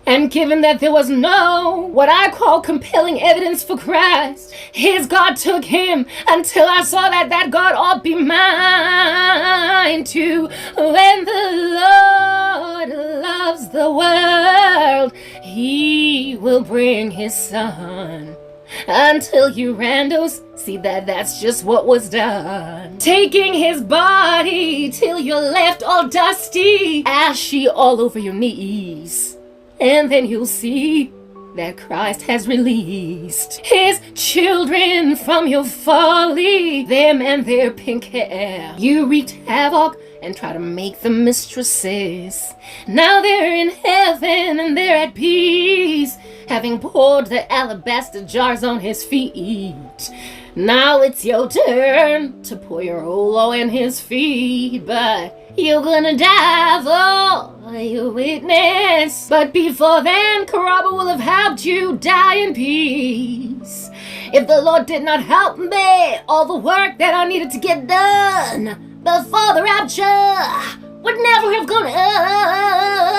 And given that there was no, what I call compelling evidence for Christ, his God took him until I saw that God ought be mine too. When the Lord loves the world, he will bring his son. Until you randos see that's just what was done. Taking his body till you're left all dusty, ashy all over your knees. And then you'll see that Christ has released his children from your folly, them and their pink hair. You wreaked havoc and try to make them mistresses. Now they're in heaven and they're at peace, having poured the alabaster jars on his feet. Now it's your turn to pour your oil in his feet, but you're gonna die for your witness. But before then, Karabo will have helped you die in peace. If the Lord did not help me, all the work that I needed to get done before the rapture would never have gone out.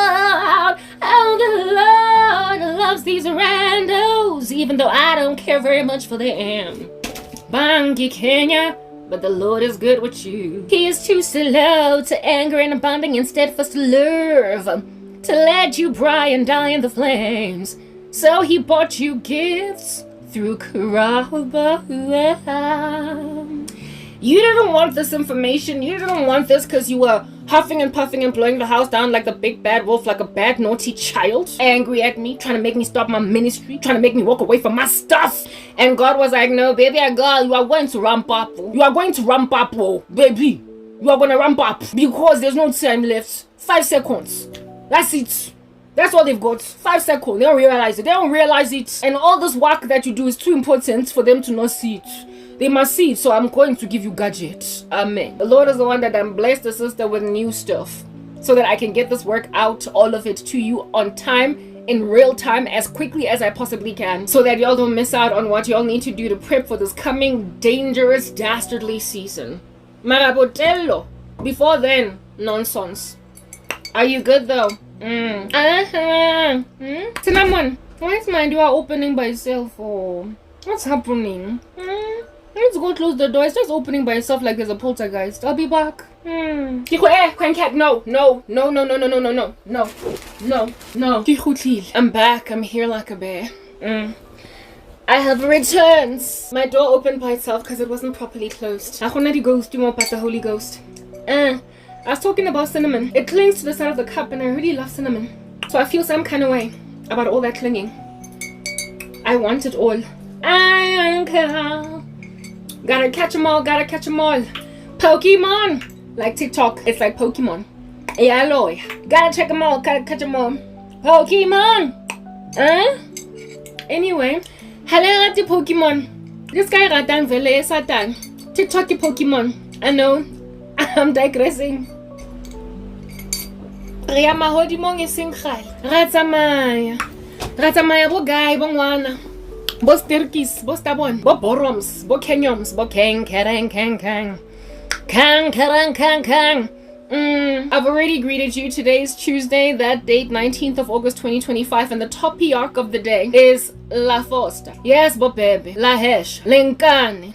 Oh, the Lord loves these randos, even though I don't care very much for them. Bangi Kenya, but the Lord is good with you. He is too slow to anger and abounding in steadfast love, to let you pry and die in the flames. So he bought you gifts through Karabo. You didn't want this information. You didn't want this because you were huffing and puffing and blowing the house down like the big bad wolf, like a bad naughty child, angry at me, trying to make me stop my ministry, trying to make me walk away from my stuff. And God was like, no, baby girl, you are going to ramp up. You are going to ramp up, oh, baby. You are going to ramp up because there's no time left. 5 seconds. That's it. That's all they've got. 5 seconds. They don't realize it. They don't realize it. And all this work that you do is too important for them to not see it. They must see it, so I'm going to give you gadgets. Amen. The Lord is the one that blessed the sister with new stuff so that I can get this work out, all of it, to you on time, in real time, as quickly as I possibly can, so that y'all don't miss out on what y'all need to do to prep for this coming dangerous, dastardly season. Marabotello. Before then, nonsense. Are you good though? Cinnamon, why is my door opening by itself? Oh, what's happening? Let's go close the door. It's just opening by itself like there's a poltergeist. I'll be back. Cat. No. I'm back. I'm here like a bear. I have returned. My door opened by itself because it wasn't properly closed. The ghost, you won't pass the Holy Ghost. I was talking about cinnamon. It clings to the side of the cup and I really love cinnamon. So I feel some kind of way about all that clinging. I want it all. Gotta catch them all. Pokemon. Like TikTok, it's like Pokemon. Yeah, Lord. Gotta check them all. Gotta catch them all. Pokemon. Anyway. Hello, the Pokemon. This guy ratang vele satan. TikTok Pokemon. I know. I'm digressing. Ria mahodi mong esengkhal. Ratsamaya bo guy bo ngwana. Bo stirkis, bo stabon, bo boroms, bo kenyoms, bo kang. I've already greeted you. Today is Tuesday, that date 19th of August 2025, and the topic of the day is La Fosta. Yes, bo baby, La Hesh, Lenkane.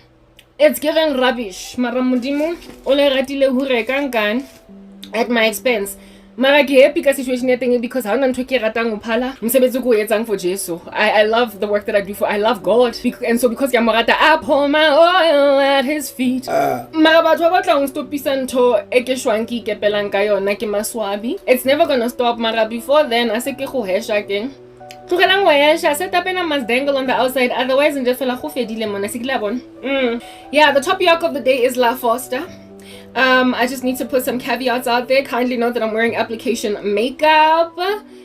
It's given rubbish. Maramudimu, ole ratile hure kankan at my expense. Mara ke happy ka situation ya teng because ha ona ntho ke ratang go phala mosebetsi go etsang for Jesu. I love the work that I do for. I love God, and so because ke mo rata, I pour my oil at his feet. Mara batho ba batla go stopisa ntho e ke shwang ke ikepelang ka yona ke maswabi. It's never gonna stop. Mara before then I se ke go hesha ke tlogelang go hesha, set up a must dangle on the outside, otherwise nje fela go fedile mona se ke la bona. Yeah, the topic of the day is La Fosta. I just need to put some caveats out there. Kindly note that I'm wearing application makeup.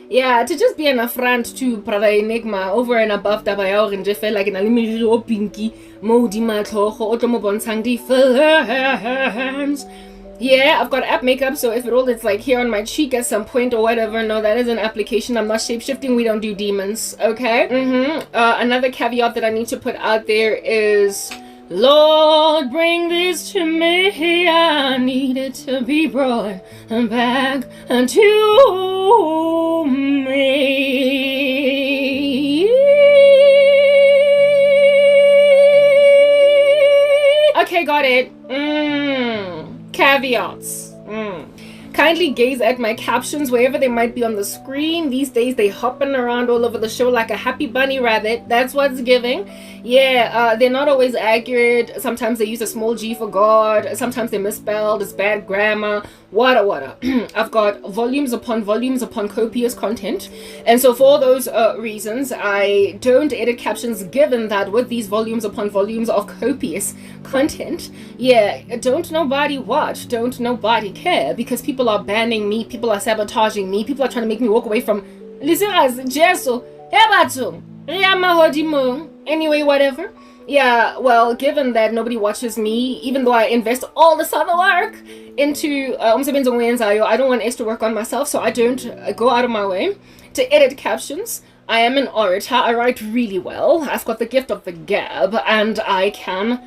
Yeah, to just be an affront to Brother Enigma over and above Tabayao and Jeff like an alimiro pinky modi matloho otomobonsang difference. Yeah, I've got app makeup, so if at all it's like here on my cheek at some point or whatever, no, that is an application. I'm not shape-shifting. We don't do demons, okay? Another caveat that I need to put out there is, Lord, bring this to me. I need it to be brought back unto me. got it. Caveats. Kindly gaze at my captions wherever they might be on the screen. These days they hopping around all over the show like a happy bunny rabbit. That's what's giving. Yeah, they're not always accurate. Sometimes they use a small g for God. Sometimes they're misspelled. It's bad grammar. Wada. I've got volumes upon copious content. And so for those reasons, I don't edit captions, given that with these volumes upon volumes of copious content, yeah, don't nobody watch, don't nobody care, because people are banning me, people are sabotaging me, people are trying to make me walk away from anyway, whatever. Yeah, well, given that nobody watches me, even though I invest all this other work into I don't want extra work on myself, so I don't go out of my way to edit captions. I am an orator. I write really well. I've got the gift of the gab, and I can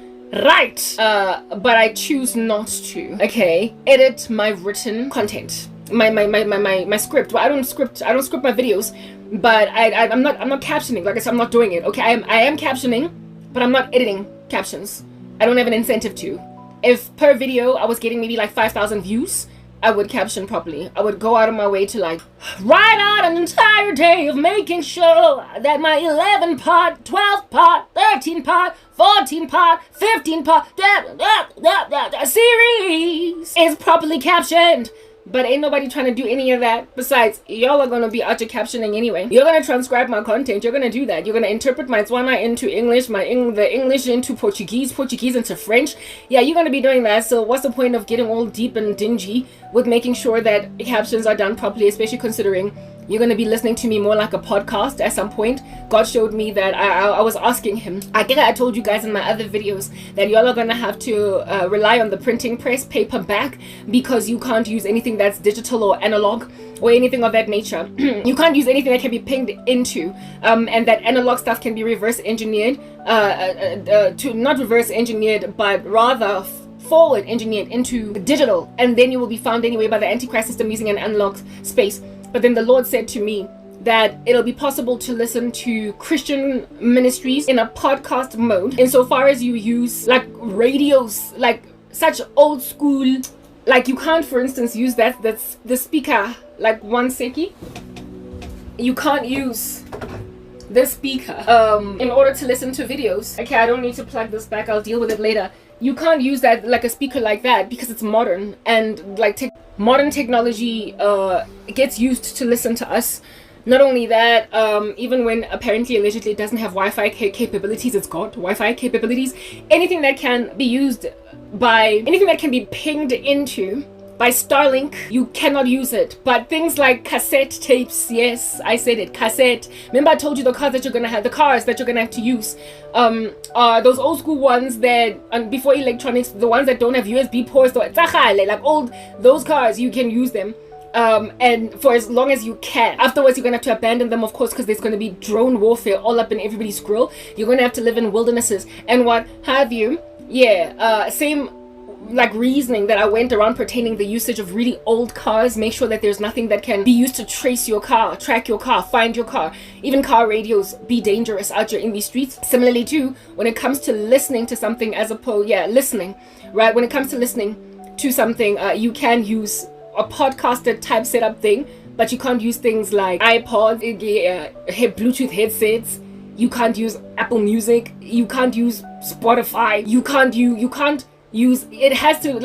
write. But I choose not to, okay, edit my written content. My script. Well, I don't script my videos, but I'm not captioning. Like I said, I'm not doing it. Okay, I am captioning, but I'm not editing captions. I don't have an incentive to. If per video I was getting maybe like 5,000 views, I would caption properly. I would go out of my way to like write out an entire day of making sure that my 11 part, 12 part, 13 part, 14 part, 15 part series is properly captioned. But ain't nobody trying to do any of that. Besides, y'all are going to be auto captioning anyway. You're going to transcribe my content. You're going to do that. You're going to interpret my Tswana into English, the English into Portuguese into French. Yeah, you're going to be doing that. So what's the point of getting all deep and dingy with making sure that captions are done properly, especially considering you're going to be listening to me more like a podcast at some point. God showed me that I was asking him. I think I told you guys in my other videos that y'all are going to have to rely on the printing press, paperback, because you can't use anything that's digital or analog or anything of that nature. You can't use anything that can be pinged into, and that analog stuff can be reverse engineered, to not reverse engineered, but rather forward engineered into digital, and then you will be found anyway by the Antichrist system using an analog space. But then the Lord said to me that it'll be possible to listen to Christian ministries in a podcast mode, insofar as you use like radios, like such old school, like you can't, for instance, use that's the speaker, like one seki. You can't use the speaker in order to listen to videos. Okay, I don't need to plug this back, I'll deal with it later. You can't use that like a speaker like that because it's modern, and like modern technology gets used to listen to us. Not only that, even when apparently allegedly it doesn't have Wi-Fi capabilities, it's got Wi-Fi capabilities. Anything that can be used by, anything that can be pinged into by Starlink, you cannot use it. But things like cassette tapes, yes, I said it, cassette. Remember I told you the cars that you're gonna have to use are those old school ones that, before electronics, the ones that don't have USB ports, like old, those cars, you can use them. And for as long as you can. Afterwards, you're gonna have to abandon them, of course, because there's gonna be drone warfare all up in everybody's grill. You're gonna have to live in wildernesses and what have you. Yeah, same like reasoning that I went around pertaining the usage of really old cars. Make sure that there's nothing that can be used to trace your car, track your car, find your car. Even car radios be dangerous out here in these streets. Similarly too, when it comes to listening to something, as opposed, listening, right? When it comes to listening to something, you can use a podcaster type setup thing, but you can't use things like iPods, Bluetooth headsets. You can't use Apple Music. You can't use Spotify. You can't use, it has to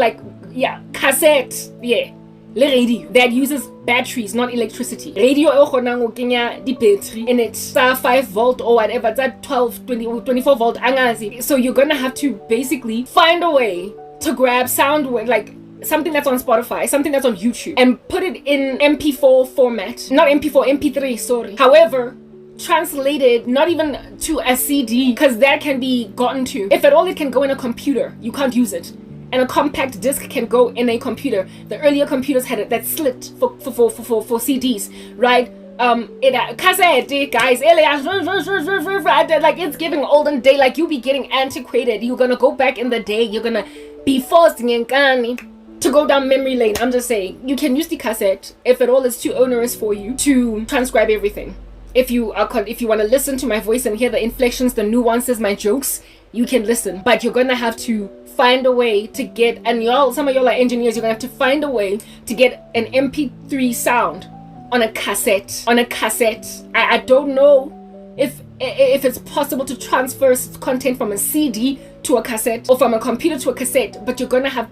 cassette, le radio that uses batteries, not electricity. Radio e kgonang go kenya di battery in it, 5 volt or whatever, that 12, 20, 24 volt angazi. So you're gonna have to basically find a way to grab sound, like something that's on Spotify, something that's on YouTube, and put it in MP4 format, not MP4, MP3, sorry. However, translated not even to a CD, because that can be gotten to, if at all it can go in a computer, you can't use it. And a compact disc can go in a computer. The earlier computers had it that slit for CDs, right? Cassette, guys, like it's giving olden day, like you be getting antiquated. You're gonna go back in the day, you're gonna be forced to go down memory lane. I'm just saying, you can use the cassette if at all it's too onerous for you to transcribe everything. If you want to listen to my voice and hear the inflections, the nuances, my jokes, you can listen, but you're gonna have to find a way to get, and some of y'all are engineers, you're gonna have to find a way to get an MP3 sound on a cassette. I don't know if it's possible to transfer content from a CD to a cassette or from a computer to a cassette, but you're gonna have,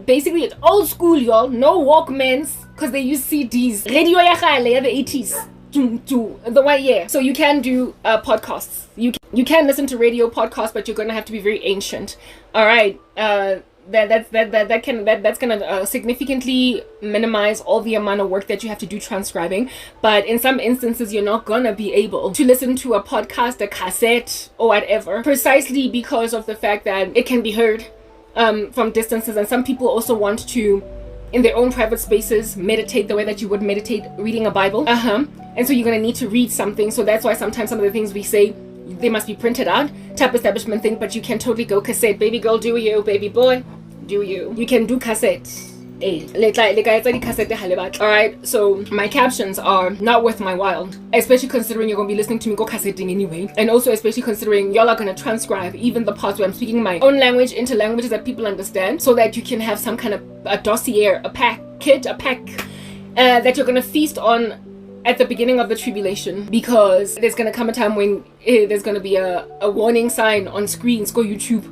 basically it's old school, y'all. No Walkmans, because they use CDs. Radio ya khale, the 80s. The way, so you can do podcasts. You can listen to radio podcasts, but you're gonna have to be very ancient. All right, that's gonna significantly minimize all the amount of work that you have to do transcribing. But in some instances, you're not gonna be able to listen to a podcast, a cassette, or whatever, precisely because of the fact that it can be heard from distances, and some people also want to, in their own private spaces, meditate the way that you would meditate reading a Bible. And so you're going to need to read something. So that's why sometimes some of the things we say, they must be printed out, type establishment thing, but you can totally go cassette. Baby girl, do you. Baby boy, do you. You can do cassette. Alright, so my captions are not worth my while, especially considering you're going to be listening to me go cassetting anyway, and also especially considering y'all are going to transcribe even the parts where I'm speaking my own language into languages that people understand, so that you can have some kind of a dossier, a pack that you're going to feast on at the beginning of the tribulation, because there's going to come a time when there's going to be a warning sign on screens. Go YouTube,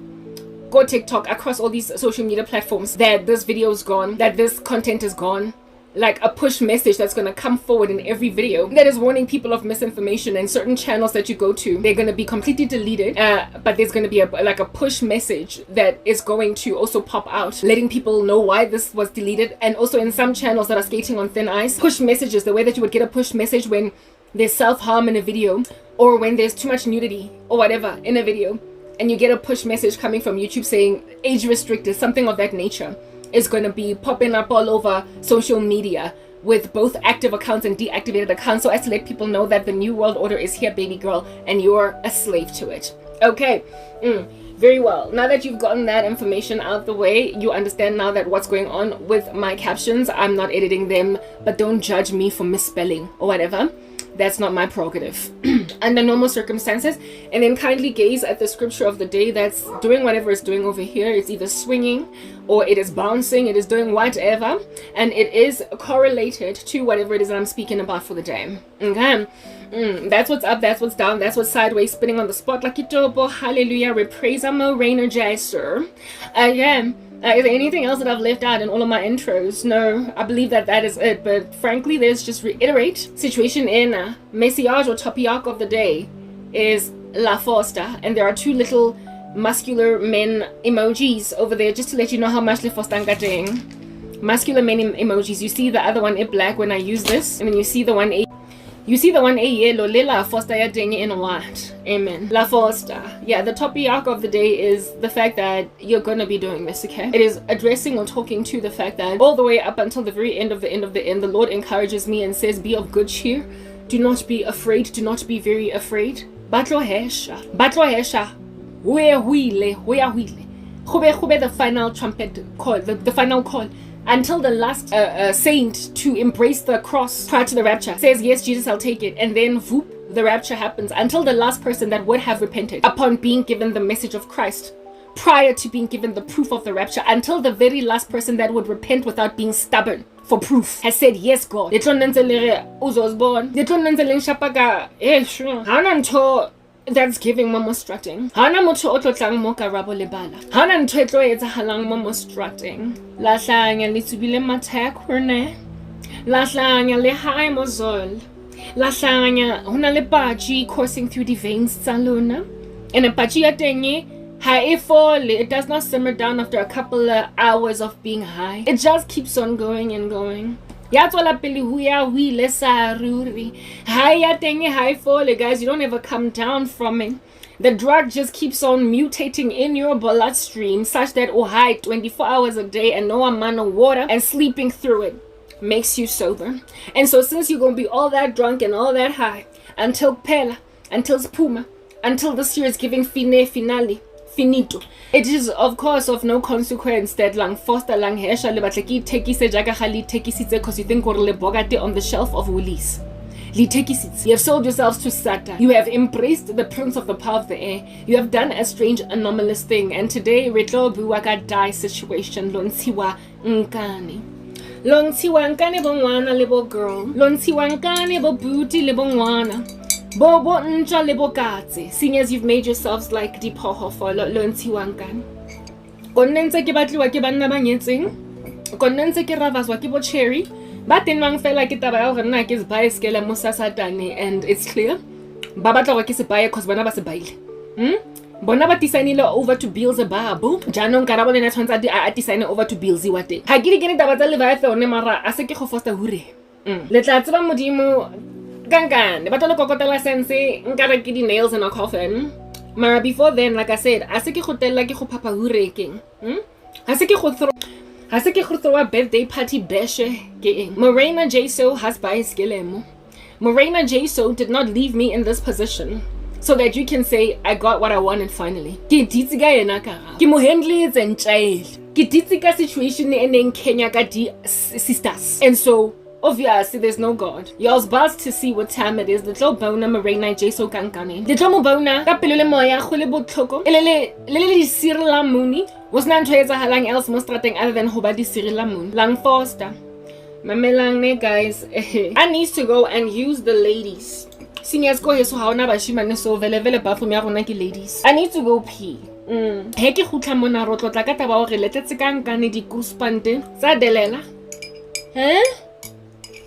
go TikTok, across all these social media platforms, that this video is gone, that this content is gone. Like a push message that's going to come forward in every video that is warning people of misinformation, and certain channels that you go to, they're going to be completely deleted, but there's going to be a push message that is going to also pop out, letting people know why this was deleted. And also in some channels that are skating on thin ice, push messages, the way that you would get a push message when there's self-harm in a video, or when there's too much nudity or whatever in a video, and you get a push message coming from YouTube saying age restricted, something of that nature, is going to be popping up all over social media with both active accounts and deactivated accounts, so as to let people know that the new world order is here, baby girl, and you're a slave to it. Okay, very well. Now that you've gotten that information out the way, you understand now that what's going on with my captions. I'm not editing them, but don't judge me for misspelling or whatever. That's not my prerogative under normal circumstances. And then kindly gaze at the scripture of the day that's doing whatever it's doing over here. It's either swinging or it is bouncing, it is doing whatever, and it is correlated to whatever it is that I'm speaking about for the day. Okay, that's what's up, that's what's down, that's what's sideways, spinning on the spot like itobo. Hallelujah, repraise mo reinergizer. Again, is there anything else that I've left out in all of my intros? No, I believe that is it. But frankly, there's just reiterate situation in message or topic of the day is La Fosta, and there are two little muscular men emojis over there, just to let you know how much La Fosta is getting. Muscular men emojis. You see the other one in black when I use this, and then you see the one a yellow. La Fosta ya ding in white. Amen. La Fosta. Yeah, the topic of the day is the fact that you're gonna be doing this, okay? It is addressing or talking to the fact that all the way up until the very end of the end, the Lord encourages me and says, be of good cheer. Do not be afraid. Do not be very afraid. Batlo hesha. Where the final trumpet call, the final call, until the last saint to embrace the cross prior to the rapture says, yes, Jesus, I'll take it. And then whoop, the rapture happens, until the last person that would have repented upon being given the message of Christ prior to being given the proof of the rapture, until the very last person that would repent without being stubborn for proof has said, yes, God. That's giving momo strutting. Hana motho o tlotlang mo Karabo lebala. Hana ntho e tlo etsahalang momo strutting. La hlanya le tsubile mathek hone. La hlanya le hae mozol. La hlanya hona le baji coursing through the veins tsa lona. And a baji ya teng ha e fole. It does not simmer down after a couple of hours of being high. It just keeps on going and going. Guys, you don't ever come down from it. The drug just keeps on mutating in your bloodstream such that 24 hours a day and no amount of water and sleeping through it makes you sober. And so since you're going to be all that drunk and all that high until Pela, until Spuma, until this year is giving finale, finito. It is of course of no consequence that lang foster lang hesha le batleki tekise jaga khali tekisitse because you think gore le bogate on the shelf of Woolies. You have sold yourselves to Satan. You have embraced the prince of the power of the air. You have done a strange, anomalous thing. And today, retlo buwaka die situation. Lontiwa nkane. Lontiwa nkane bongwana lebo girl. Lontiwa nkane bo booty lebo ngwana. Bobo nja lebo katse. Seeing as you've made yourselves like dipoho for lontiwa nkane. Konenze ke batliwa ke banna ba nyetseng. Konenze ke ravazwa ke bo cherry. But then mang fela ke taba ya gore nna ke se bae skele mo Satane, and it's clear. Ba batla gore ke se bae cause bona ba se baile. Bona ba tisanile over to Beelzebub. Jaanong Karabo le na tshwantsa a tisane over to Beelzebub teng. Ha ke di kene taba tsa Leviathan mara a se ke go foster hure. Le tla tseba modimo kankane ba tlo kokotela sense nkare ke di nails in a coffin. Mara before then, like I said, a se ke go tella ke go papa hure keng. Ha se ke go throw a birthday party beshe keng. Morena Jesu has by skelemo. Morena Jesu did not leave me in this position so that you can say I got what I wanted finally. Ke ditsi ka yena Karabo. Ke mo handletse ntšaele. Ke ditsi ka situation in Kenya ka di sisters. And so obviously, there's no God. Y'all's about to see what time it is. Little bona Morena Jesu kankane. Little mo bona ka pelele moya go le botlhoko. Le sirila muni. Was not ntho etsahalang else mo strateng other than ho ba di sirila muni. Lang Foster. Mamelang ne guys. I need to go and use the ladies. Seniors go heso ha ona bashimane so vele bathroom ya rona ke ladies. I need to go pee. He ke khutla mona ro tlotla ka taba hore letletse kankane di kuspante tsa delela.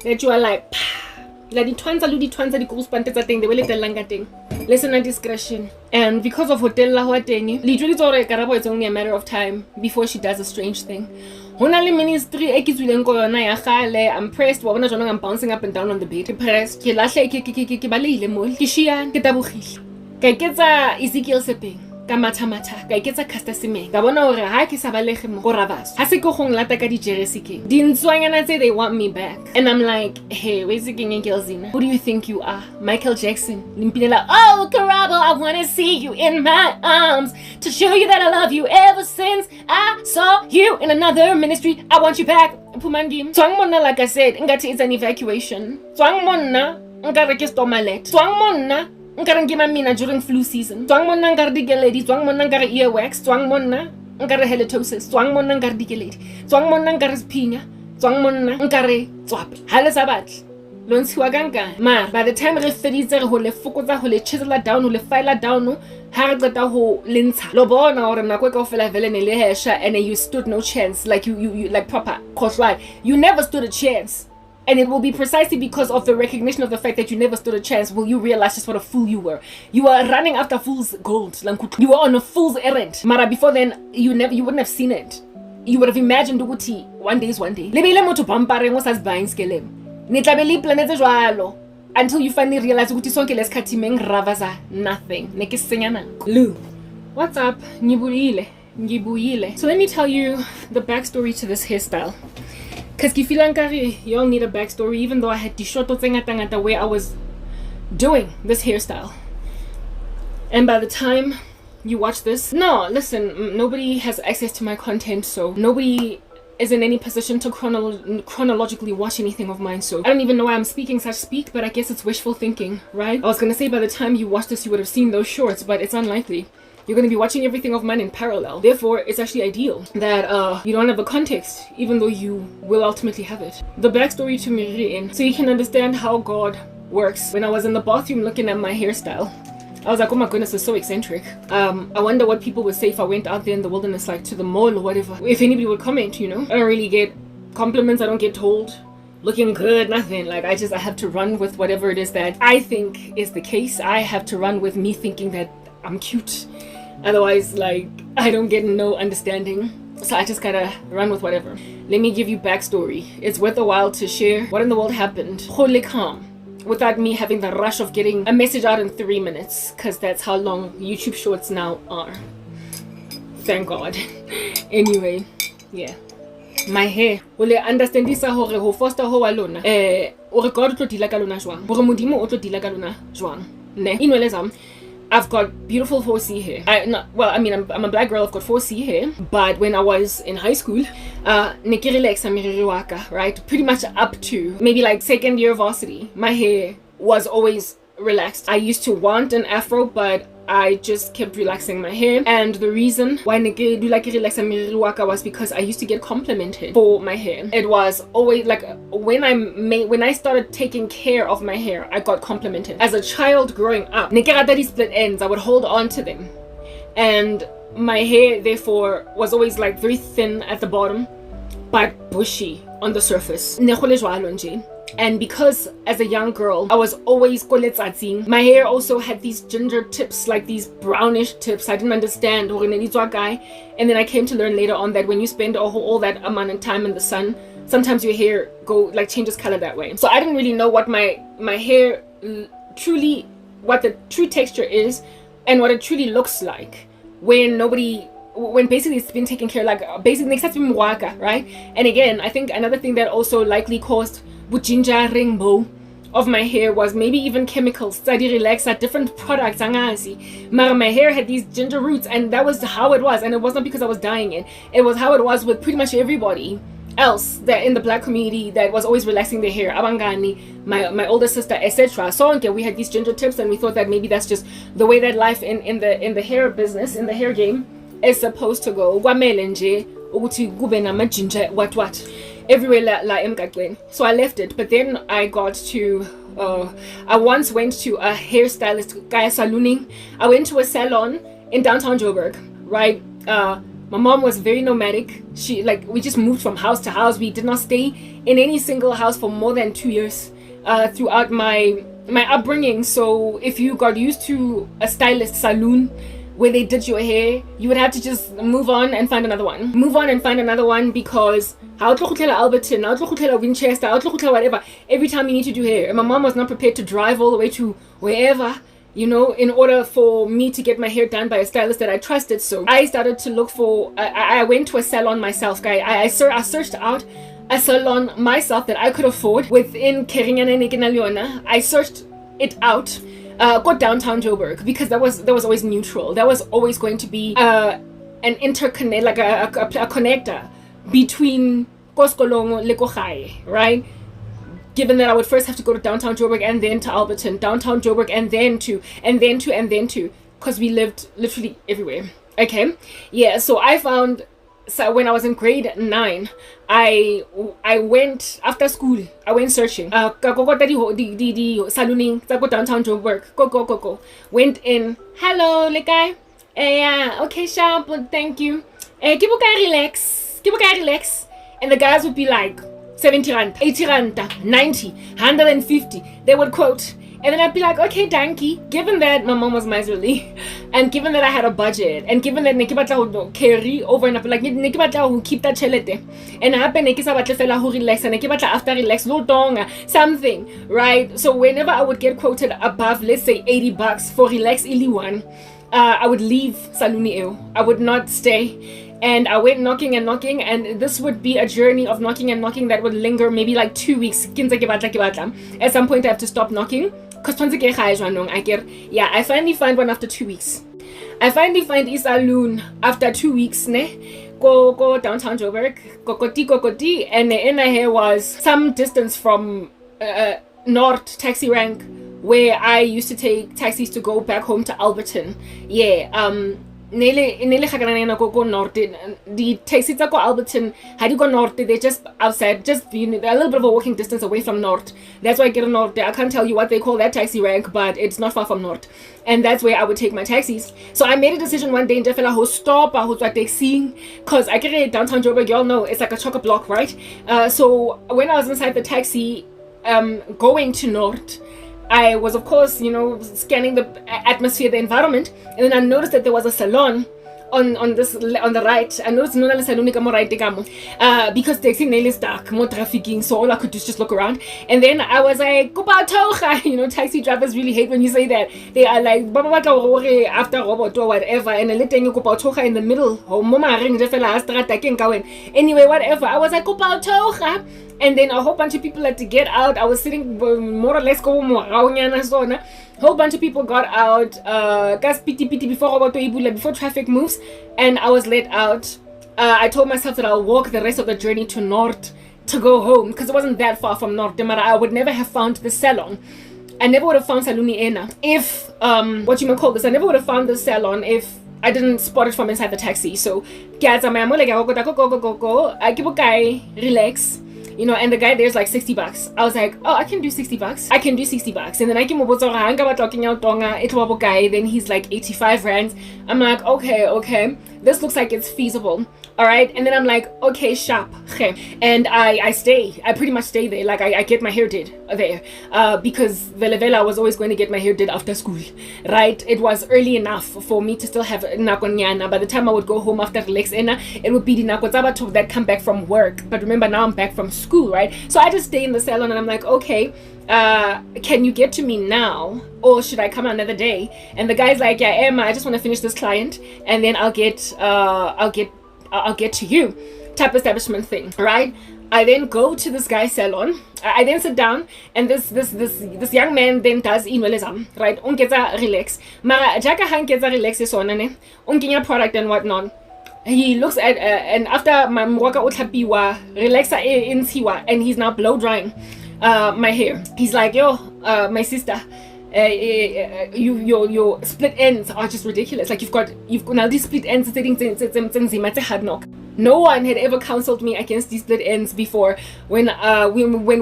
That you are like, la di twanza di kuspante tsa teng de wele tellang ka teng. Listen on discretion. And because of hotel la ho teng, literally tsore Karabo, it's only a matter of time before she does a strange thing. Hona le ministry e ke tswileng ko yona ya gale. I'm pressed wa bona jona I'm bouncing up and down on the bed. Pressed ke lahle ke baleile mo ke shiya ke tabogile ka iketsa Ezekiel sepeng ka matha ka iketsa Caster Semenya ka bona hore ha ke sa balege mo go rabas ha se ke gong lata ka di jersey king dintswanyana say they want me back, and I'm like, hey, where's the king Zina? Who do you think you are? Michael Jackson? Limpinela, oh Karabo, I want to see you in my arms to show you that I love you ever since I saw you in another ministry. I want you back. Pumangim twang monna, like I said, ngati it's an evacuation. Twang monna ngare ke stomalet. Twang monna nkare ngima mina during flu season. Twang monna ngare digeledi. Twang monna ngare earwax. Twang monna ngare halitosis. Twang monna ngare digeledi. Twang monna ngare spinya. Twang monna ngare tswape. Hale sabatli lo ntshiwa kankane. Mara by the time re feditse re ho le fokotsa ho le chisela down ho le file down ha re qeta ho le ntsha lo bona hore nako ka ofela vele ne le hesha, and you stood no chance. Like you like proper khohlwa, you never stood a chance. And it will be precisely because of the recognition of the fact that you never stood a chance will you realize just what a fool you were. You were running after fool's gold. You were on a fool's errand. Mara before then, you wouldn't have seen it. You would have imagined ukuthi one day is one day. Lebile motho bampareng o sa buying skelem. Ne tlabele planetse jwalo until you finally realize ukuthi sonke lesikhathi meng ravaza nothing. Ne ke senya nako. Lou, what's up? Ngibuyile. So let me tell you the backstory to this hairstyle. Because you all need a backstory, even though I had the short ngata where I was doing this hairstyle. And by the time you watch this, no, listen, nobody has access to my content, so nobody is in any position to chronologically watch anything of mine, so I don't even know why I'm speaking such speak, but I guess it's wishful thinking, right? I was gonna say by the time you watch this you would have seen those shorts, but it's unlikely. You're going to be watching everything of mine in parallel. Therefore, it's actually ideal that you don't have a context, even though you will ultimately have it. The backstory to Miriam, so you can understand how God works. When I was in the bathroom looking at my hairstyle, I was like, oh my goodness, it's so eccentric. I wonder what people would say if I went out there in the wilderness, like to the mall or whatever. If anybody would comment, you know. I don't really get compliments. I don't get told looking good, nothing. Like I have to run with whatever it is that I think is the case. I have to run with me thinking that I'm cute. Otherwise, like, I don't get no understanding. So I just gotta run with whatever. Let me give you backstory. It's worth a while to share what in the world happened. Wholly calm. Without me having the rush of getting a message out in 3 minutes. Because that's how long YouTube shorts now are. Thank God. Anyway, yeah. My hair. Ole understand this hore ho foster ho wa lona. O God o tlo dila ka lona jwang. Hore modimo o tlo dila ka lona jwang. Ne. Inwele zam. I've got beautiful 4C hair. I'm a black girl. I've got 4C hair. But when I was in high school, right, pretty much up to maybe like second year varsity, my hair was always relaxed. I used to want an afro, but I just kept relaxing my hair. And the reason why I do like relax was because I used to get complimented for my hair. It was always like when I started taking care of my hair, I got complimented. As a child growing up, these split ends, I would hold on to them, and my hair therefore was always like very thin at the bottom but bushy on the surface. And because as a young girl I was always koletsatsi, my hair also had these ginger tips, like these brownish tips. I didn't understand. And then I came to learn later on that when you spend all that amount of time in the sun, sometimes your hair changes color that way. So I didn't really know what my hair truly, what the true texture is and what it truly looks like when basically it's been taken care of, like basically right? And again, I think another thing that also likely caused ginger rainbow of my hair was maybe even chemicals. Study relax at different products. My hair had these ginger roots, and that was how it was. And it wasn't because I was dyeing it. It was how it was with pretty much everybody else that in the black community that was always relaxing their hair. Abangani, my older sister, etc. So okay, we had these ginger tips, and we thought that maybe that's just the way that life in the hair business, in the hair game, is supposed to go. What everywhere. So I left it, but then I got to I once went to a hairstylist kaya salooning. I went to a salon in downtown Joburg, right? My mom was very nomadic. We just moved from house to house. We did not stay in any single house for more than 2 years throughout my upbringing. So if you got used to a stylist saloon where they did your hair, you would have to just move on and find another one. Because Alberton, Winchester, whatever, every time you need to do hair. And my mom was not prepared to drive all the way to wherever, in order for me to get my hair done by a stylist that I trusted. So I started to look for, I went to a salon myself, guy. I searched out a salon myself that I could afford within Keringa. I searched it out. Go downtown Joburg, because that was always neutral. That was always going to be an interconnect, like a connector between Koskolongo and Lekogai, right? Given that I would first have to go to downtown Joburg and then to Alberton, downtown Joburg and then to, because we lived literally everywhere. Okay, yeah. So I found. So when I was in grade 9, I went after school. I went searching. The salooning. Go downtown Joburg. Go. Went in. Hello, guy. Yeah. Okay, sharp. Thank you. Relax. And the guys would be like 70 rand, 80 rand, 90, 150. They would quote. And then I'd be like, okay, danky. Given that my mom was miserly, and given that I had a budget, and given that Nekibata would carry over and up, like Nekibata would keep that chelete, and I happen Nekisabata who relax, and Nekibata after relax, no tonga, something, right? So whenever I would get quoted above, let's say $80 for relax Iliwan, I would leave Saluni Eo. I would not stay. And I went knocking, and this would be a journey of knocking that would linger maybe like 2 weeks. At some point I have to stop knocking. I finally find one after 2 weeks. I finally find a saloon after 2 weeks. Go downtown Joburg. Kokoti. And the inner hair was some distance from North taxi rank, where I used to take taxis to go back home to Alberton. Yeah. Go north. The taxis that go Alberton, how do you go north? They're just outside, just they're a little bit of a walking distance away from north. That's why I get a north. I can't tell you what they call that taxi rank, but it's not far from north, and that's where I would take my taxis. So I made a decision one day in Jeffela who stop who's what they seeing, cause I get downtown Joburg. Y'all know it's like a chocolate block, right? So when I was inside the taxi, going to north, I was, of course, scanning the atmosphere, the environment, and then I noticed that there was a salon on the right. I noticed no salon right because taxi nail is dark, more trafficking, so all I could do is just look around. And then I was like, taxi drivers really hate when you say that. They are like after robot or whatever, and a little in the middle. Anyway, whatever. I was like, and then a whole bunch of people had to get out. I was sitting more or less a whole bunch of people got out before traffic moves, and I was let out. I told myself that I'll walk the rest of the journey to north to go home, because it wasn't that far from north. I would never have found the salon I never would have found Saluni Ena if what you may call this, I never would have found this salon if I didn't spot it from inside the taxi. So I keep a guy relax, you know, and the guy there's like $60. I was like, oh, I can do $60. I can do $60. And then I came up with talking out tonga, guy, then he's like 85 rands. I'm like, okay, this looks like it's feasible. All right, and then I'm like, okay, sharp, and I pretty much stay there. Like I get my hair did there, because Velevela was always going to get my hair did after school, right? It was early enough for me to still have nakonyana. By the time I would go home after relax ena, it would be the nakotsaba that come back from work. But remember, now I'm back from school, right? So I just stay in the salon, and I'm like, okay, can you get to me now, or should I come another day? And the guy's like, yeah, Emma, I just want to finish this client, and then I'll get to you, type establishment thing, right? I then go to this guy's salon. I then sit down, and this young man then does inwelezam, right? Unketa relax. Mara jaka hanketa relax is on ne. Unkinya product and whatnot. He looks at and after my mwaka uthapiwa relaxa insiwa, and he's now blow drying my hair. He's like, yo, my sister, your split ends are just ridiculous. Like you've got now these split ends. No one had ever counseled me against these split ends before. When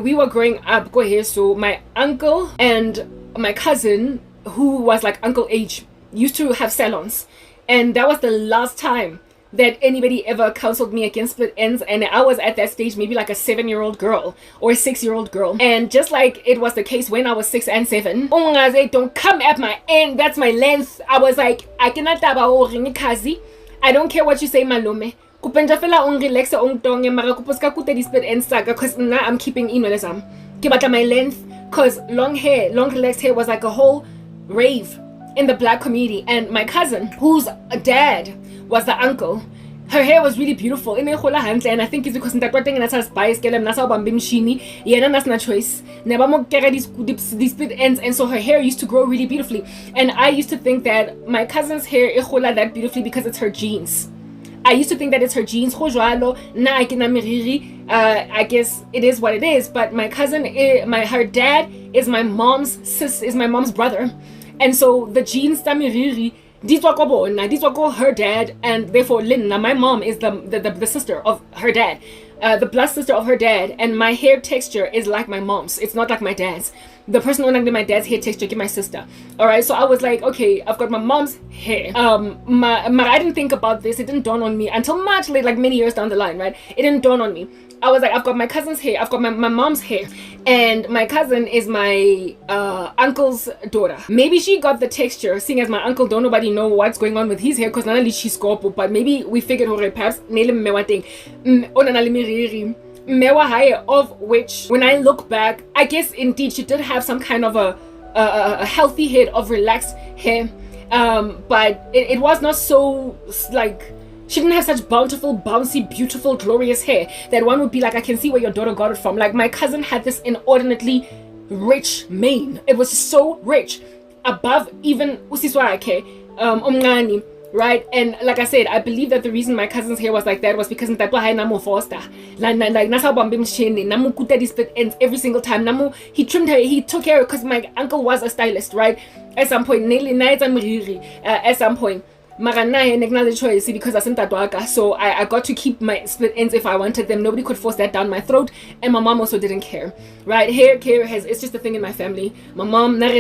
we were growing up, so my uncle and my cousin, who was like uncle age, used to have salons, and that was the last time that anybody ever counseled me against split ends. And I was at that stage maybe like a 7-year-old girl or a 6-year-old girl, and just like it was the case when I was 6 and 7, don't come at my end, that's my length. I was like, I cannot kazi. I don't care what you say, malume. Kupenda fela relax tonge mara kuposka kute dis split ends saga, cause now I'm keeping inwelezam. Kibata my length, cause long relaxed hair was like a whole rave in the black community. And my cousin, whose dad was the uncle, her hair was really beautiful. And I think it's because that's not choice. These split ends, and so her hair used to grow really beautifully. And I used to think that my cousin's hair that beautifully because it's her genes. I used to think that it's her genes. I guess it is what it is. But my cousin, her dad is my mom's brother, and so the genes these were her dad, and therefore Linna, my mom, is the sister of her dad, the blood sister of her dad, and my hair texture is like my mom's. It's not like my dad's. The person who my dad's hair texture give my sister. All right, so I was like, okay, I've got my mom's hair. I didn't think about this. It didn't dawn on me until much late, like many years down the line, right? It didn't dawn on me. I was like, I've got my cousin's hair, I've got my mom's hair, and my cousin is my uncle's daughter. Maybe she got the texture, seeing as my uncle don't nobody know what's going on with his hair, because not only she's scope, but maybe we figured perhaps of which, when I look back, I guess indeed she did have some kind of a healthy head of relaxed hair, but it was not so like. She didn't have such bountiful, bouncy, beautiful, glorious hair that one would be like, I can see where your daughter got it from. Like my cousin had this inordinately rich mane. It was so rich, above even usiswake, omngani, right? And like I said, I believe that the reason my cousin's hair was like that was because ntatwa hai namo foster. Like nasa bambim shene, namu kuta di split ends every single time. Namu he trimmed her, he took care of, because my uncle was a stylist, right? At some point, at some point. The choice because I sent that waka, so I got to keep my split ends if I wanted them. Nobody could force that down my throat, and my mom also didn't care, right? Hair care it's just a thing in my family. My mom but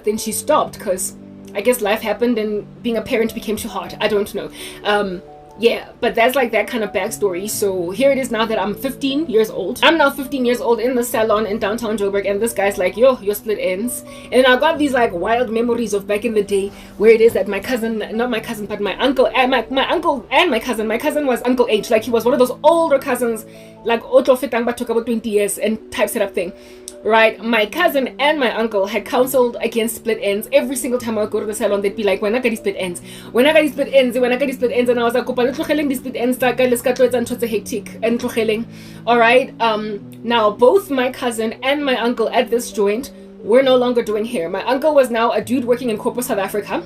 then she stopped because I guess life happened and being a parent became too hard. I don't know. Yeah, but that's like that kind of backstory. So here it is now that I'm 15 years old. I'm now 15 years old in the salon in downtown Joburg, and this guy's like, yo, your split ends. And I got these like wild memories of back in the day where it is that my cousin, not my cousin, but my uncle and my uncle and my cousin was uncle age. Like he was one of those older cousins, like Otto Fitang but took about 20 years and type setup thing. Right, my cousin and my uncle had counseled against split ends. Every single time I would go to the salon, they'd be like, when I get these split ends, when I get these split ends, when I get these split ends, and I was like, these split ends, hectic and all right. Now both my cousin and my uncle at this joint were no longer doing hair. My uncle was now a dude working in corporate South Africa,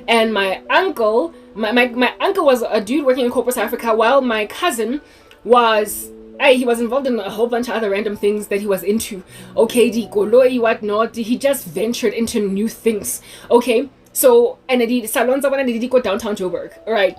and my uncle was a dude working in corporate South Africa, while my cousin was he was involved in a whole bunch of other random things that he was into. Okay, di koloi, whatnot. He just ventured into new things. Okay, so and the salons I did go downtown Joburg, right?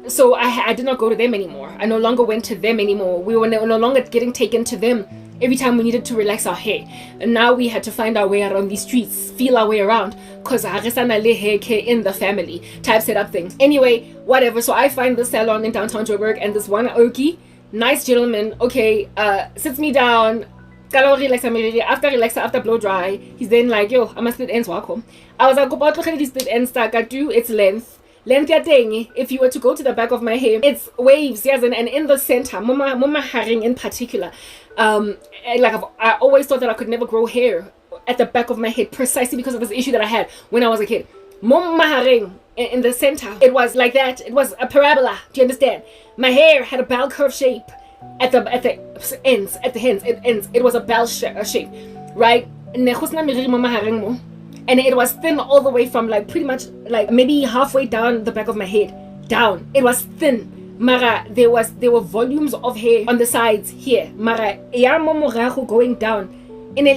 So I did not go to them anymore. I no longer went to them anymore. We were no longer getting taken to them every time we needed to relax our hair. And now we had to find our way around these streets, feel our way around, because hair in the family type setup things. Anyway, whatever. So I find this salon in downtown Joburg, and this one Oki, nice gentleman, okay, sits me down. After blow dry, he's then like, yo, I must split ends wako. I was like, go about to split ends do its length. If you were to go to the back of my hair, it's waves, yes, and in the center, mama haring in particular, I always thought that I could never grow hair at the back of my head precisely because of this issue that I had when I was a kid. Mama haring in the center, it was like that. It was a parabola. Do you understand? My hair had a bell curve shape at the ends. It was a bell shape, right? And it was thin all the way from like pretty much like maybe halfway down the back of my head down. It was thin, mara there were volumes of hair on the sides here, mara ya momorago going down in a.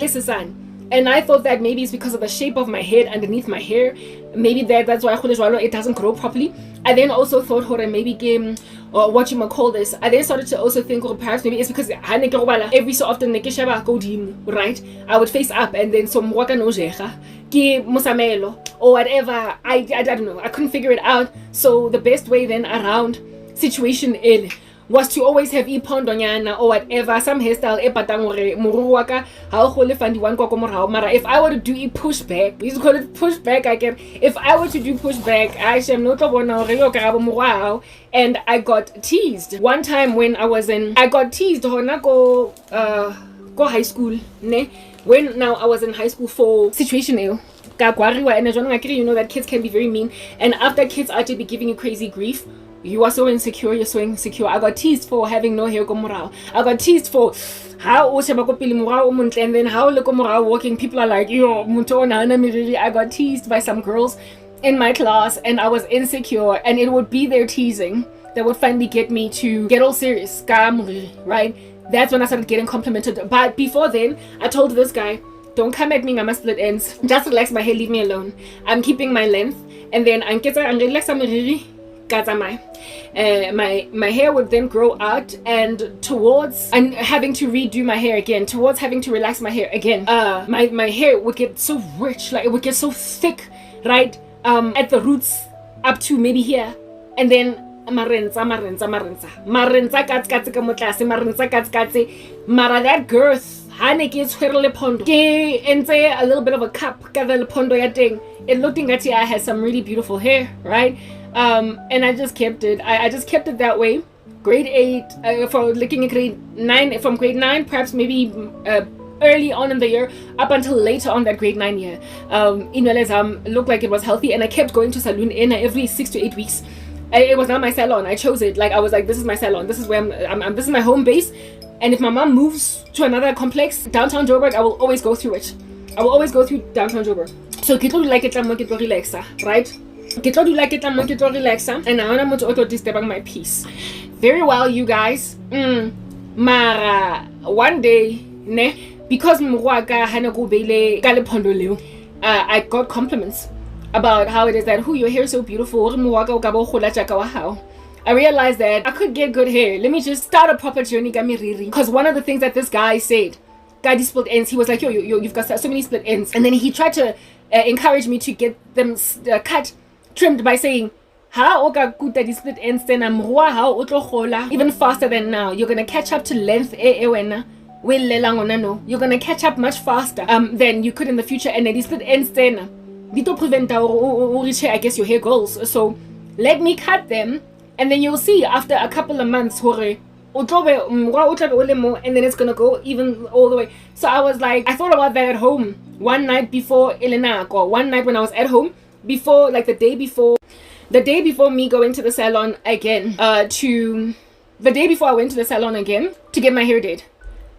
And I thought that maybe it's because of the shape of my head underneath my hair. Maybe that's why it doesn't grow properly. I then also thought, maybe or what you might call this. I then started to also think, perhaps maybe it's because every so often right? I would face up and then some waka no or whatever. I don't know. I couldn't figure it out. So the best way then around situation was to always have ipondonyana or whatever, some hairstyle if I were to do a pushback, we call it pushback again. If I were to do pushback, and I got teased one time when I got teased go high school, ne? When now I was in high school for situation and you know that kids can be very mean, and after kids actually be giving you crazy grief, you are so insecure, you're so insecure. I got teased for having no hair komorao. I got teased for how and then how walking, people are like, yo, I got teased by some girls in my class, and I was insecure, and it would be their teasing that would finally get me to get all serious, right? That's when I started getting complimented. But before then, I told this guy, don't come at me, I'm a split ends. Just relax my hair, leave me alone. I'm keeping my length, and then I'm relax my hair would then grow out, and towards having to redo my hair again, towards having to relax my hair again, my hair would get so rich, like it would get so thick, right, at the roots up to maybe here, and then mara that girth a little bit of a cup, it looked like I had some really beautiful hair, right? And I just kept it. I just kept it that way. Grade 8, for looking at grade 9, from grade 9, perhaps maybe early on in the year, up until later on that grade 9 year. Looked like it was healthy, and I kept going to saloon every 6 to 8 weeks. It was not my salon. I chose it. Like I was like, this is my salon. This is where I'm this is my home base. And if my mom moves to another complex, downtown Joburg, I will always go through it. I will always go through downtown Joburg. So get like it, relax, right? Get relax, and I want to disturb my peace. Very well, you guys. Mara one day, ne, because I got compliments about how it is that your hair is so beautiful. I realized that I could get good hair. Let me just start a proper journey, because one of the things that this guy said, split ends, he was like, yo, you've got so many split ends, and then he tried to encourage me to get them trimmed by saying, how split ends even faster than now. You're gonna catch up to length. You're gonna catch up much faster than you could in the future, and then these split ends then prevent I guess your hair goals. So let me cut them, and then you'll see after a couple of months and then it's gonna go even all the way. So I was like, I thought about that at home one night before one night when I was at home, before, like the day before me going to the salon again, the day before I went to the salon again to get my hair did.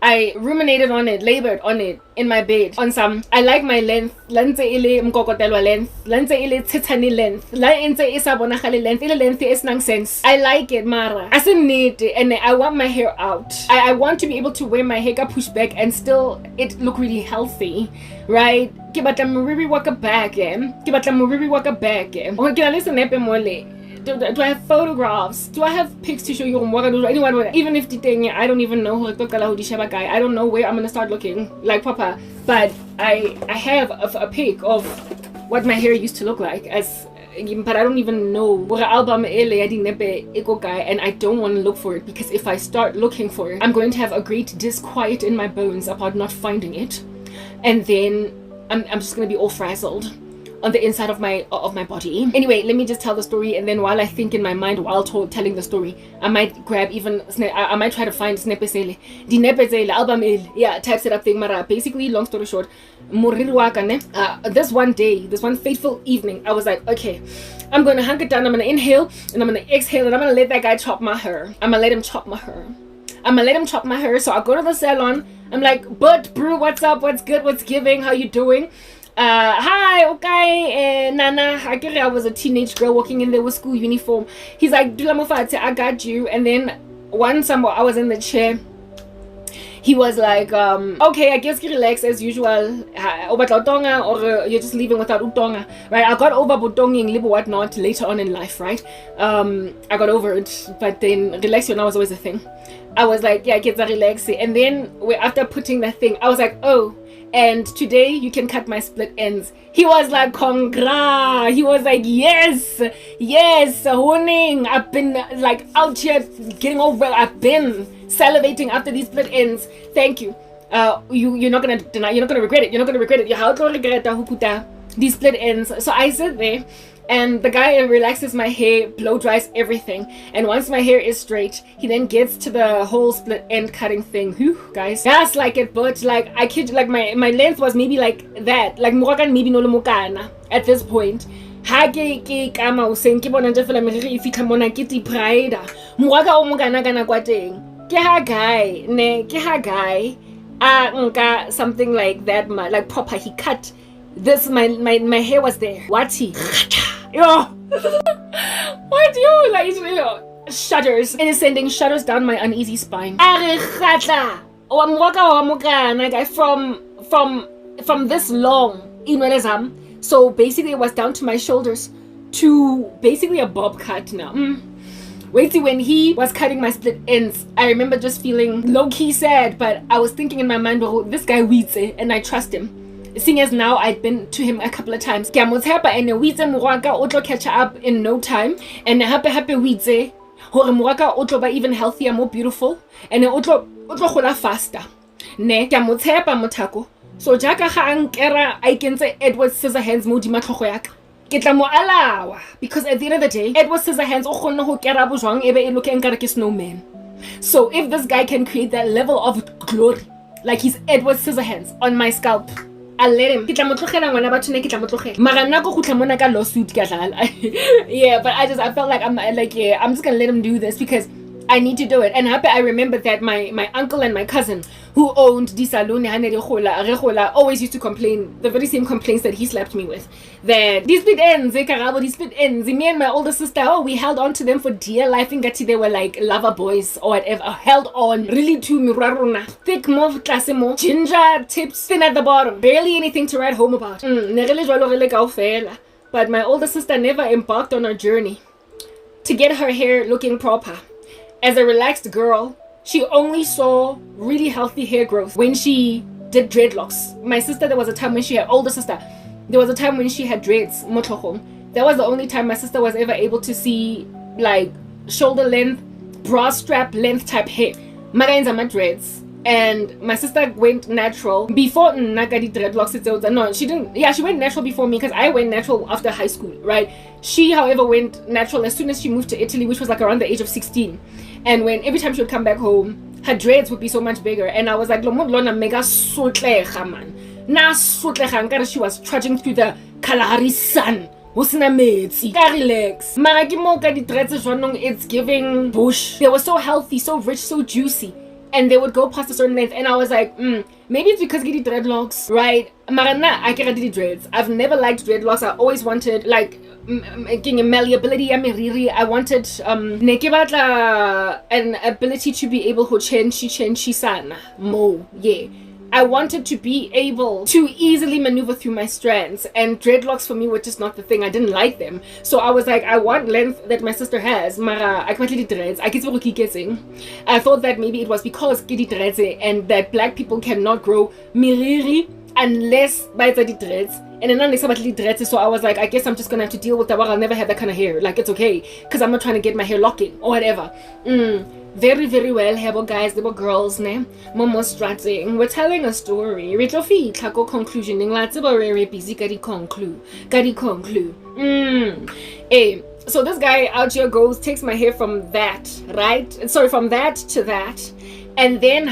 I ruminated on it, labored on it in my bed. On some, I like my length. Length ile mkokotelwa length. Length ile titani length. Length isa bonagale length. Ile length is nonsense. I like it, mara. As in need, and I want my hair out. I want to be able to wear my hair pushed back and still it look really healthy, right? Ke batla moriri wa ka back, Ke batla moriri wa ka back, O ke na le senepe mole. Do I have photographs? Do I have pics to show you? Even if the thing, I don't even know I don't know where I'm gonna start looking like Papa. But I have a pic of what my hair used to look like but I don't even know and I don't want to look for it, because if I start looking for it, I'm going to have a great disquiet in my bones about not finding it, and then I'm just gonna be all frazzled on the inside of my body. Anyway, let me just tell the story, and then while I think in my mind while telling the story, I might grab I might try to find snepesele di nepesele album types it up thing. Mara basically, long story short, this one fateful evening, I was like, okay, I'm gonna hunker down, I'm gonna inhale and I'm gonna exhale, and I'm gonna let that guy chop my hair. I'm gonna let him chop my hair. So I go to the salon. I'm like, but bro, what's up, what's good, what's giving, how you doing? Hi, okay, Nana. I was a teenage girl walking in there with school uniform. He's like, Dula Mufate, I got you. And then once I was in the chair, he was like, okay, I guess you relax as usual. Or you're just leaving without utonga, right? I got over butonging, libo whatnot later on in life, right? I got over it, but then relaxation was always a thing. I was like, yeah, kids are relaxing. And then after putting that thing, I was like, oh, and today you can cut my split ends. He was like, congra. He was like, yes, honing. I've been like out here getting over. I've been salivating after these split ends. Thank you. You're not gonna deny. You're not gonna regret it. You're how to regret these split ends. So I sit there, and the guy relaxes my hair, blow dries everything, and once my hair is straight, he then gets to the whole split end cutting thing. Whew, guys, that's like it, but like I kid you, like my length was maybe like that, like maybe no mukana at this point. Ha ke kama o seng ke bona nje fela meriri e fitlha mona ke ti pride moaka o mokana kana kwa teng ke ha guy nka something like that, like proper. He cut this, my hair was there. What he yo what you like, shudders. It is sending shudders down my uneasy spine. From this long, so basically it was down to my shoulders to basically a bob cut now. Wait till when he was cutting my split ends, I remember just feeling low-key sad, but I was thinking in my mind, oh, this guy weeds it, and I trust him. Seeing as now I'd been to him a couple of times. And weeds catch up in no time. And happy weeds hore even healthier, more beautiful. And gola faster. Ne motako. So jaka ga ankera I can say Edward Scissorhands mo di matlhogo yaka. Ke tla mo alawa, because at the end of the day, Edward Scissorhands o kgona ho kera bo jwang ebe e look enkare ke snowman. So if this guy can create that level of glory, like he's Edward Scissorhands on my scalp, I'll let him. Yeah, but I felt like I'm just gonna let him do this because I need to do it. And I remember that my uncle and my cousin who owned the salon always used to complain the very same complaints that he slapped me with. That these split ends, Karabo, these split ends. Me and my older sister, we held on to them for dear life. And they were like lover boys or whatever. Held on really to miraruna. Thick more, more ginger tips, thin at the bottom. Barely anything to write home about. But my older sister never embarked on a journey to get her hair looking proper. As a relaxed girl, she only saw really healthy hair growth when she did dreadlocks. My sister, there was a time when she had older sister. There was a time when she had dreads. That was the only time my sister was ever able to see like shoulder length, bra strap length type hair. Magainza my dreads. And my sister went natural before Nagadi dreadlocks. No, she didn't. Yeah, she went natural before me because I went natural after high school, right? She, however, went natural as soon as she moved to Italy, which was like around the age of 16. And when every time she would come back home, her dreads would be so much bigger. And I was like, Lona mega sotlecha man. Na sotlecha, she was trudging through the Kalahari sun. Relax. It's giving bush. They were so healthy, so rich, so juicy. and they would go past a certain length, and I was like, maybe it's because get dreadlocks, right? Marana, I can't do dreads. I've never liked dreadlocks. I always wanted like malleability. I wanted an ability to be able to change sana mo, yeah. I wanted to be able to easily maneuver through my strands, and dreadlocks for me were just not the thing. I didn't like them. So I was like, I want length that my sister has, mara I can't dreads. I thought that maybe it was because kitty dreads and that black people cannot grow miriri unless by the dreads. And then unless about dreads, so I was like, I guess I'm just gonna have to deal with that. I'll never have that kind of hair. Like, it's okay, because I'm not trying to get my hair locking or whatever. Very, very well, hebo guys, they were girls, ne? Momo strating. We're telling a story. Rachel Fee, Taco conclusion. Lots of very busy, Gadi conclude. So this guy out here takes my hair from that, right? Sorry, from that to that. And then,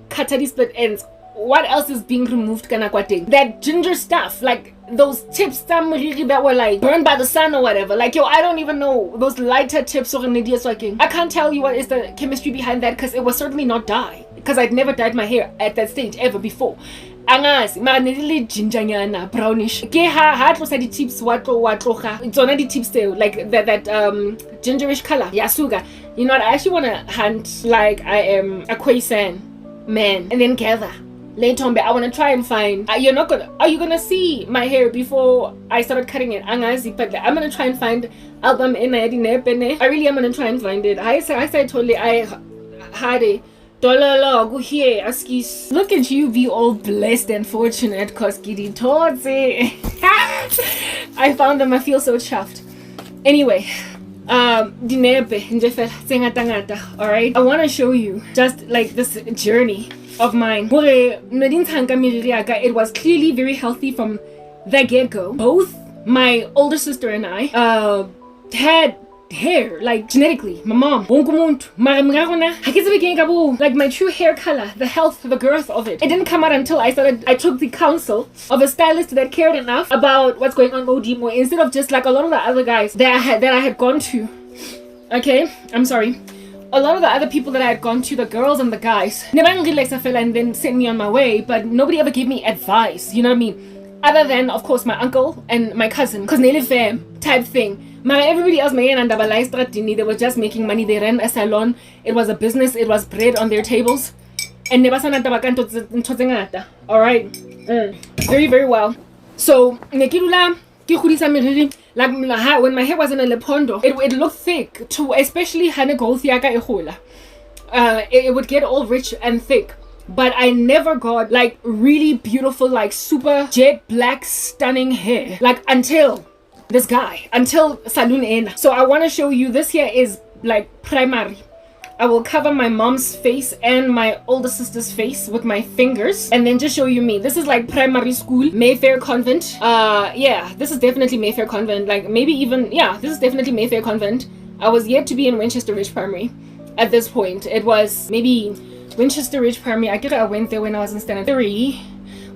Katadi split ends. What else is being removed? That ginger stuff, like those tips that were like burned by the sun or whatever. Like, yo, I don't even know those lighter tips or I can't tell you what is the chemistry behind that, because it was certainly not dye, because I'd never dyed my hair at that stage ever before. Angazi mara ginger brownish ke ha tlosa di tips watloga tsona di tips there, like that gingerish color yasuga. You know what, I actually want to hunt like I am a Khoisan man and then gather later on. But I want to try and find are you gonna see my hair before I started cutting it? Angazi, but I'm gonna try and find album in I really am gonna try and find it. I said totally I had it. Look at you, be all blessed and fortunate, cause Gidi I found them. I feel so chuffed. Anyway, alright, I want to show you just like this journey of mine. It was clearly very healthy from the get-go. Both my older sister and I had hair, like genetically. My mom, like my true hair color, the health, the girth of it. It didn't come out until I took the counsel of a stylist that cared enough about what's going on Modimo, instead of just like a lot of the other guys that I had gone to. Okay, I'm sorry. A lot of the other people that I had gone to, the girls and the guys, and then sent me on my way, but nobody ever gave me advice, you know what I mean? Other than, of course, my uncle and my cousin, because they live fam type thing. Everybody else, they were just making money. They ran a salon. It was a business. It was bread on their tables. And alright. Very, very well. So, like when my hair was in a lepondo, it looked thick too, especially it would get all rich and thick. But I never got like really beautiful, like super jet black stunning hair, like until this guy, until Saloon Ena. So I want to show you, this here is like primary. I will cover my mom's face and my older sister's face with my fingers, and then just show you me. This is like primary school, Mayfair Convent. Yeah, this is definitely Mayfair Convent. Like maybe even, yeah, this is definitely Mayfair Convent. I was yet to be in Winchester Ridge Primary at this point. It was maybe Winchester Ridge Primary. I went there when I was in standard 3,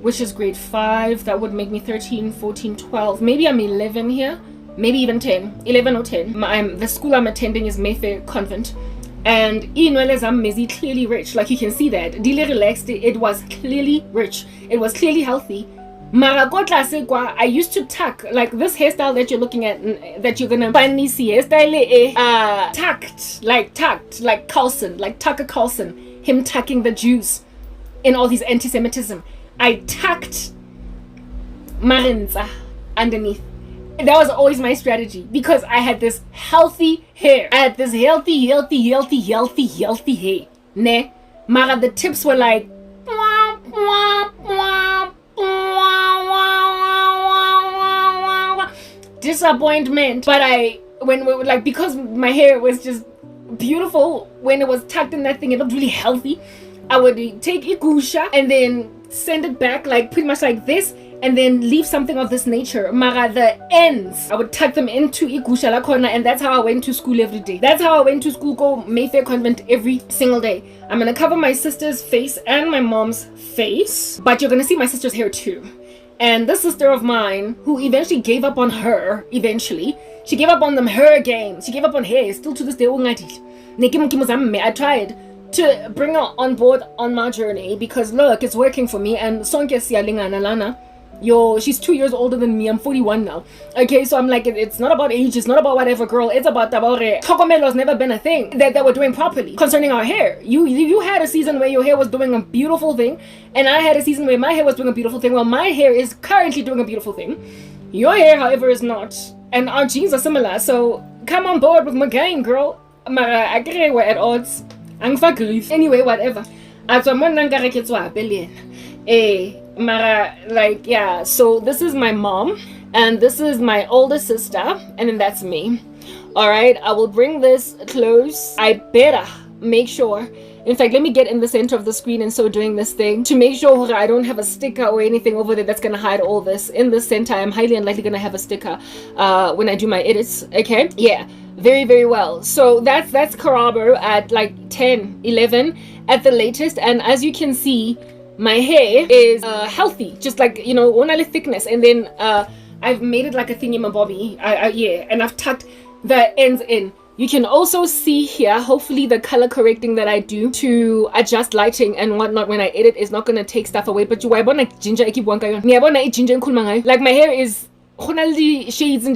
which is grade 5. That would make me 13, 14, 12. Maybe I'm 11 here. Maybe even 10. 11 or 10. The school I'm attending is Mayfair Convent. And I'm clearly rich. Like you can see that. Dile relaxed. It was clearly rich. It was clearly healthy. I used to tuck, like this hairstyle that you're looking at, that you're gonna finally see, hairstyle tucked, like Carlson, like Tucker Carlson, him tucking the Jews in all these anti-Semitism. I tucked Marinza underneath. That was always my strategy, because I had this healthy hair. I had this healthy hair. Ne? Mara, the tips were like disappointment. But because my hair was just beautiful when it was tucked in that thing, it looked really healthy. I would take igusha and then send it back like pretty much like this, and then leave something of this nature. Mara, the ends, I would tuck them into igusha la corner, and that's how I went to school every day. That's how I went to school, go Mayfair Convent every single day. I'm gonna cover my sister's face and my mom's face, but you're gonna see my sister's hair too. And this sister of mine, who eventually gave up on her, she gave up on them, her games. She gave up on her. Still to this day, I tried to bring her on board on my journey because look, it's working for me. And sonke siyalingana lana. Yo, she's 2 years older than me. I'm 41 now. Okay, so I'm like, it's not about age, it's not about whatever, girl. It's about Tokomelo has never been a thing that we're doing properly concerning our hair. You had a season where your hair was doing a beautiful thing, and I had a season where my hair was doing a beautiful thing. Well, my hair is currently doing a beautiful thing. Your hair, however, is not. And our genes are similar, so come on board with my game, girl. Mara, I agree we're at odds. Anyway, whatever. Mara, like, yeah, so this is my mom and this is my older sister, and then that's me. All right, I will bring this close. I better make sure, in fact, let me get in the center of the screen and so doing this thing to make sure I don't have a sticker or anything over there that's gonna hide all this. In the center, I'm highly unlikely gonna have a sticker when I do my edits. Okay, yeah, very, very well. So that's Karabo at like 10, 11 at the latest, and as you can see, my hair is healthy, just like, you know, only thickness, and then I've made it like a thingy-mabobby, yeah, and I've tucked the ends in. You can also see here, hopefully the color correcting that I do to adjust lighting and whatnot when I edit is not going to take stuff away, but like my hair is shades and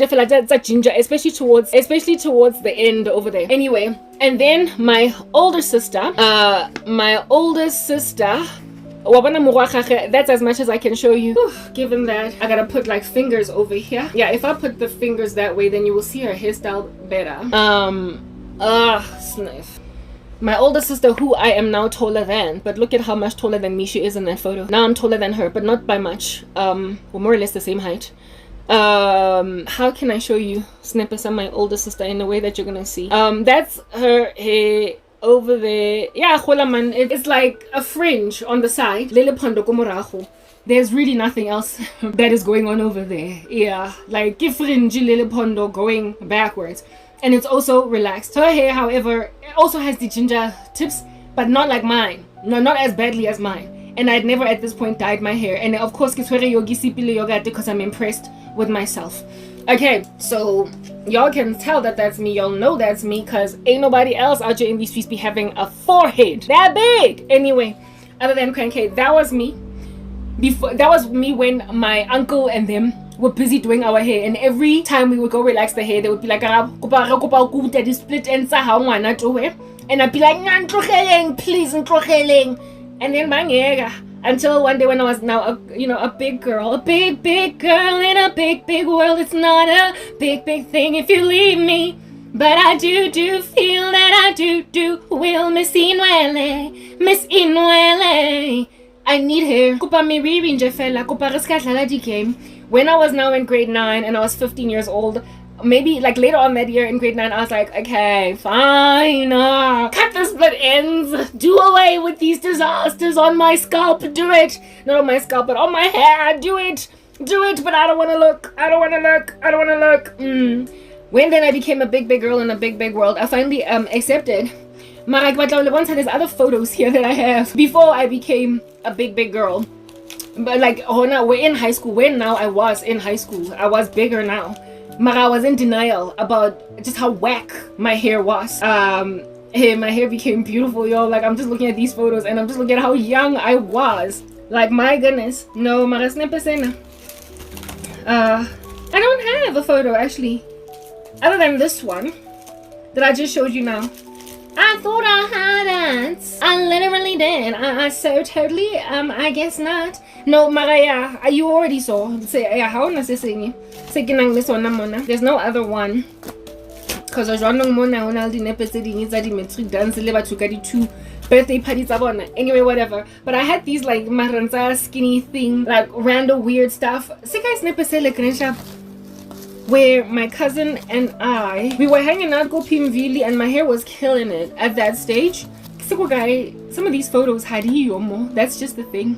ginger, especially towards the end over there. Anyway, and then my older sister, that's as much as I can show you. Given that I gotta put like fingers over here. Yeah, if I put the fingers that way, then you will see her hairstyle better. Sniff. My older sister, who I am now taller than, but look at how much taller than me she is in that photo. Now I'm taller than her, but not by much. We're more or less the same height. How can I show you snippets of my older sister in a way that you're gonna see? That's her hair over there. Yeah, it's like a fringe on the side. There's really nothing else that is going on over there. Yeah, like fringe going backwards, and it's also relaxed. Her hair, however, also has the ginger tips, but not like mine. No, not as badly as mine. And I'd never at this point dyed my hair. And of course, because I'm impressed with myself. Okay, so y'all can tell that that's me. Y'all know that's me because ain't nobody else out here in these streets be having a forehead that big. Anyway, other than Crankcake, that was me. That was me when my uncle and them were busy doing our hair, and every time we would go relax the hair, they would be like, split ends, and I'd be like, please, and then until one day when I was now a big girl, a big girl in a big world. It's not a big thing if you leave me, but I do feel that I do will miss Inwele. I need hair. When I was now in grade 9 and I was 15 years old, maybe like later on that year in grade 9, I was like, okay, fine, cut the split ends, do away with these disasters on my scalp, do it, not on my scalp, but on my hair, do it, but I don't want to look. When then I became a big girl in a big world, I finally accepted. There's other photos here that I have before I became a big girl, but like, we're in high school. I was in high school, I was bigger now. Mara was in denial about just how whack my hair was. My hair became beautiful, yo. Like, I'm just looking at these photos and I'm just looking at how young I was. Like, my goodness. No, Mara Snepesena. I don't have a photo, actually. Other than this one that I just showed you now. I thought I had it. I literally did. I so totally, I guess not. No, Maria, you already saw. Say, how na se sengi. Say kinang this one mona. There's no other one. Cause I don't mona ona di nepese di nitsa di metric dance le batho ka di 2 birthday parties tsa bona. Anyway, whatever. But I had these like maranza skinny thing, like random weird stuff. Se guys nepese le grensha. Where my cousin and we were hanging out go Pimvili, and my hair was killing it at that stage. Some of these photos had yomo. That's just the thing.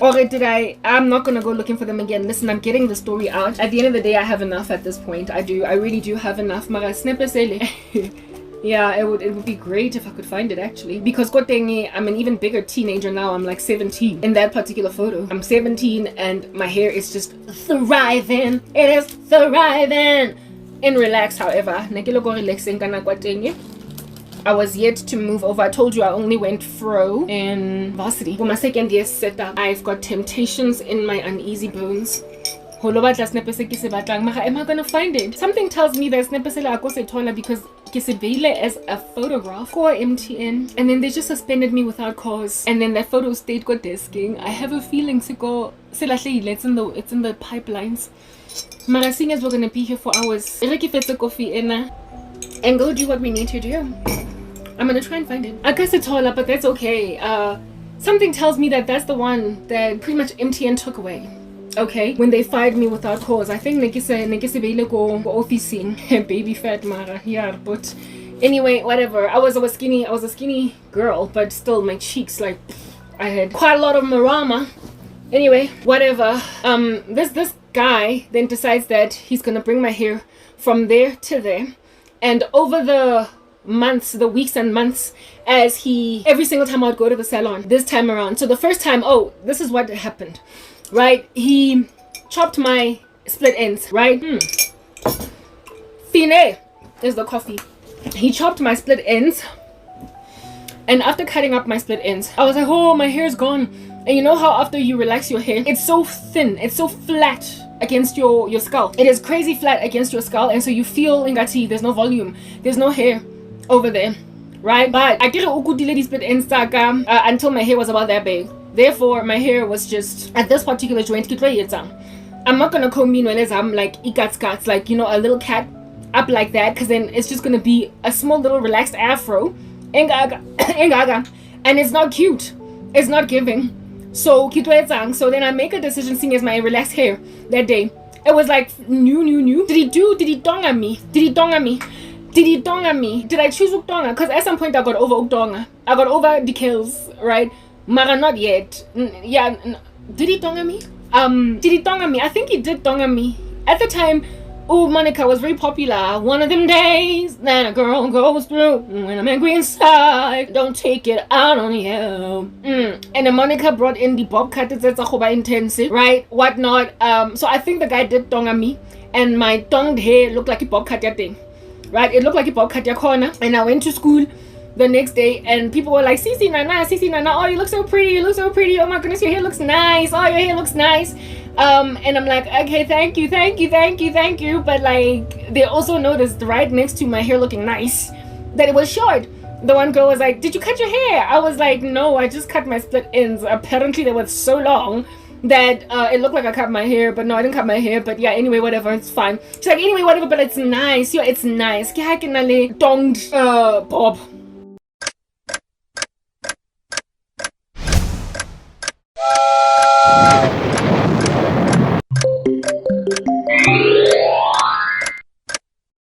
Or did I'm not gonna go looking for them again. Listen, I'm getting the story out. At the end of the day, I have enough at this point. I really do have enough. Mara snepesele. Yeah, it would be great if I could find it actually. Because Kotengi, I'm an even bigger teenager now. I'm like 17 in that particular photo. I'm 17 and my hair is just thriving. It is thriving. And relaxed, however. I was yet to move over. I told you I only went fro in varsity. For my second year setup, I've got temptations in my uneasy bones. Am I gonna find it? Something tells me that because as a photograph for MTN, and then they just suspended me without cause, and then that photo stayed got desking. I have a feeling it's in the pipelines. Mara, seeing as we're gonna be here for hours, and go do what we need to do. I'm gonna try and find it. I guess it's all up, but that's okay. Something tells me that that's the one that pretty much MTN took away. Okay, when they fired me without cause. I think go officing baby fat mara. Yeah, but anyway, whatever. I was a skinny girl, but still my cheeks, like, I had quite a lot of marama. Anyway, whatever. This guy then decides that he's gonna bring my hair from there to there, and over the weeks and months, as every single time I'd go to the salon this time around. So the first time, this is what happened, right? He chopped my split ends, right? Fine is the coffee. He chopped my split ends, and after cutting up my split ends, I was like, oh, my hair's gone. And you know how after you relax your hair, it's so thin, it's so flat against your skull. It is crazy flat against your skull, and so you feel ingati there's no volume, there's no hair over there, right? But I did a split ends until my hair was about that big. Therefore, my hair was just at this particular joint. I'm not gonna comb as I'm like ikats, like, you know, a little cat up like that, because then it's just gonna be a small little relaxed afro, and it's not cute, it's not giving. So then I make a decision, seeing as my relaxed hair that day, it was like new. Did he dong on me? Did I choose Ukdonga? Because at some point I got over Ukdonga. I got over the kills, right? Mara, not yet. Did he dong on me? Did he dong on me? I think he did dong on me. At the time, Monica was very popular. One of them days that a girl goes through when I'm angry inside, don't take it out on you. And then Monica brought in the bob cut. It's intensive, right? Whatnot. So I think the guy did dong on me, and my tongued hair looked like a bob cut thing. Right, it looked like a bob cut corner, and I went to school the next day, and people were like, Cici Nana, oh, you look so pretty, oh my goodness, your hair looks nice, oh, your hair looks nice. And I'm like, okay, thank you, but like, they also noticed right next to my hair looking nice that it was short. The one girl was like, did you cut your hair? I was like, no, I just cut my split ends. Apparently they were so long that it looked like I cut my hair, but no, I didn't cut my hair. But yeah, anyway, whatever, it's fine. She's like, anyway, whatever, but it's nice. Yeah, it's nice. Donged Bob.